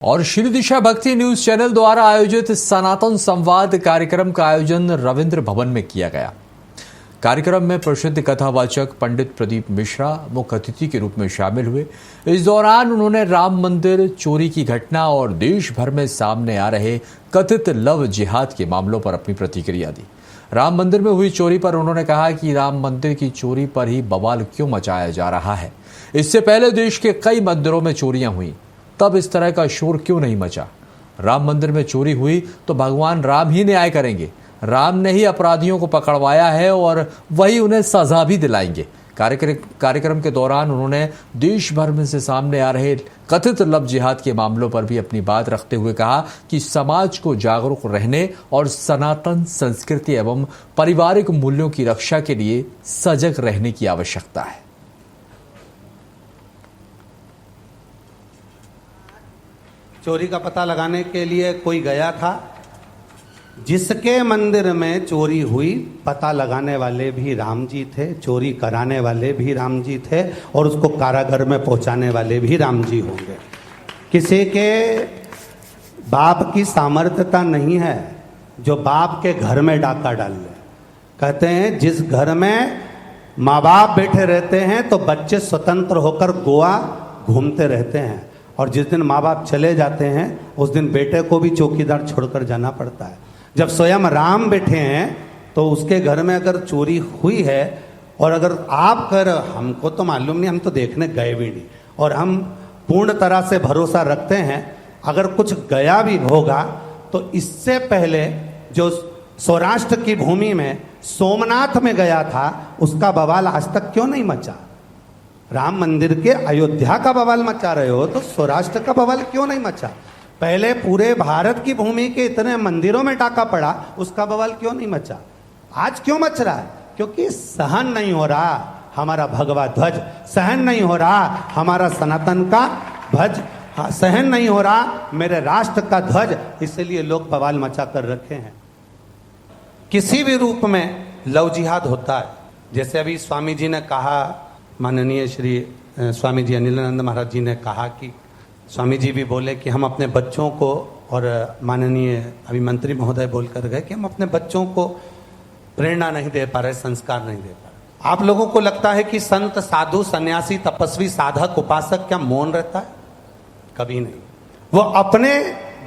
और श्री दिशा भक्ति news channel द्वारा आयोजित सनातन संवाद कार्यक्रम का आयोजन रविंद्र भवन में किया गया। कार्यक्रम में प्रसिद्ध कथावाचक पंडित प्रदीप मिश्रा मुख्य अतिथि के रूप में शामिल हुए। इस दौरान उन्होंने राम मंदिर चोरी की घटना और देश भर में सामने आ रहे कथित लव जिहाद के मामलों पर अपनी प्रतिक्रिया दी। राम मंदिर में हुई चोरी पर उन्होंने कहा कि राम मंदिर की चोरी पर ही बवाल क्यों मचाया जा रहा है। इससे पहले देश के कई मंदिरों में चोरियां हुई, तब इस तरह का शोर क्यों नहीं मचा। राम मंदिर में चोरी हुई तो भगवान राम ही न्याय करेंगे। राम ने ही अपराधियों को पकड़वाया है और वही उन्हें सजा भी दिलाएंगे। कार्यक्रम के दौरान उन्होंने देश भर में से सामने आ रहे कथित लव जिहाद के मामलों पर भी अपनी बात रखते हुए कहा कि समाज को जागरूक रहने और सनातन संस्कृति एवं पारिवारिक मूल्यों की रक्षा के लिए सजग रहने की आवश्यकता है। चोरी का पता लगाने के लिए कोई गया था। जिसके मंदिर में चोरी हुई, पता लगाने वाले भी राम जी थे, चोरी कराने वाले भी राम जी थे और उसको कारागार में पहुंचाने वाले भी राम जी होंगे। किसी के बाप की सामर्थ्यता नहीं है जो बाप के घर में डाका डाल ले। कहते हैं जिस घर में माँ बाप बैठे रहते हैं तो बच्चे स्वतंत्र होकर गोवा घूमते रहते हैं, और जिस दिन माँ बाप चले जाते हैं उस दिन बेटे को भी चौकीदार छोड़कर जाना पड़ता है। जब स्वयं राम बैठे हैं तो उसके घर में अगर चोरी हुई है, और अगर आप कर हमको तो मालूम नहीं, हम तो देखने गए भी नहीं, और हम पूर्ण तरह से भरोसा रखते हैं अगर कुछ गया भी होगा तो इससे पहले जो सौराष्ट्र की भूमि में सोमनाथ में गया था उसका बवाल आज तक क्यों नहीं मचा। राम मंदिर के अयोध्या का बवाल मचा रहे हो तो सौराष्ट्र का बवाल क्यों नहीं मचा। पहले पूरे भारत की भूमि के इतने मंदिरों में डाका पड़ा, उसका बवाल क्यों नहीं मचा। आज क्यों मच रहा है? क्योंकि सहन नहीं हो रहा हमारा भगवा ध्वज, सहन नहीं हो रहा हमारा सनातन का ध्वज, सहन नहीं हो रहा मेरे राष्ट्र का ध्वज, इसलिए लोग बवाल मचा कर रखे हैं। किसी भी रूप में लव जिहाद होता है। जैसे अभी स्वामी जी ने कहा, माननीय श्री स्वामी जी अनिलानंद महाराज जी ने कहा कि स्वामी जी भी बोले कि हम अपने बच्चों को, और माननीय अभी मंत्री महोदय बोलकर गए कि हम अपने बच्चों को प्रेरणा नहीं दे पा रहे, संस्कार नहीं दे पा रहे। आप लोगों को लगता है कि संत साधु सन्यासी तपस्वी साधक उपासक क्या मौन रहता है? कभी नहीं। वो अपने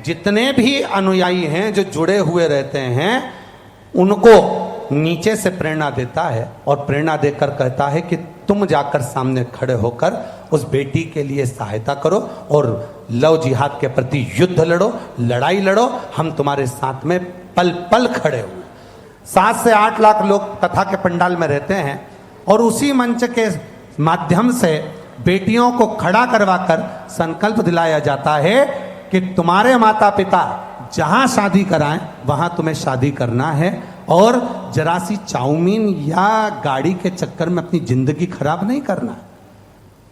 जितने भी अनुयायी हैं जो जुड़े हुए रहते हैं उनको नीचे से प्रेरणा देता है और प्रेरणा देकर कहता है कि तुम जाकर सामने खड़े होकर उस बेटी के लिए सहायता करो और लव जिहाद के प्रति युद्ध लड़ो, लड़ाई लड़ो, हम तुम्हारे साथ में पल पल खड़े हुए। 7 से 8 लाख लोग कथा के पंडाल में रहते हैं और उसी मंच के माध्यम से बेटियों को खड़ा करवाकर संकल्प दिलाया जाता है कि तुम्हारे माता पिता जहां शादी कराएं वहां तुम्हें शादी करना है, और जरा सी चाउमीन या गाड़ी के चक्कर में अपनी जिंदगी खराब नहीं करना है।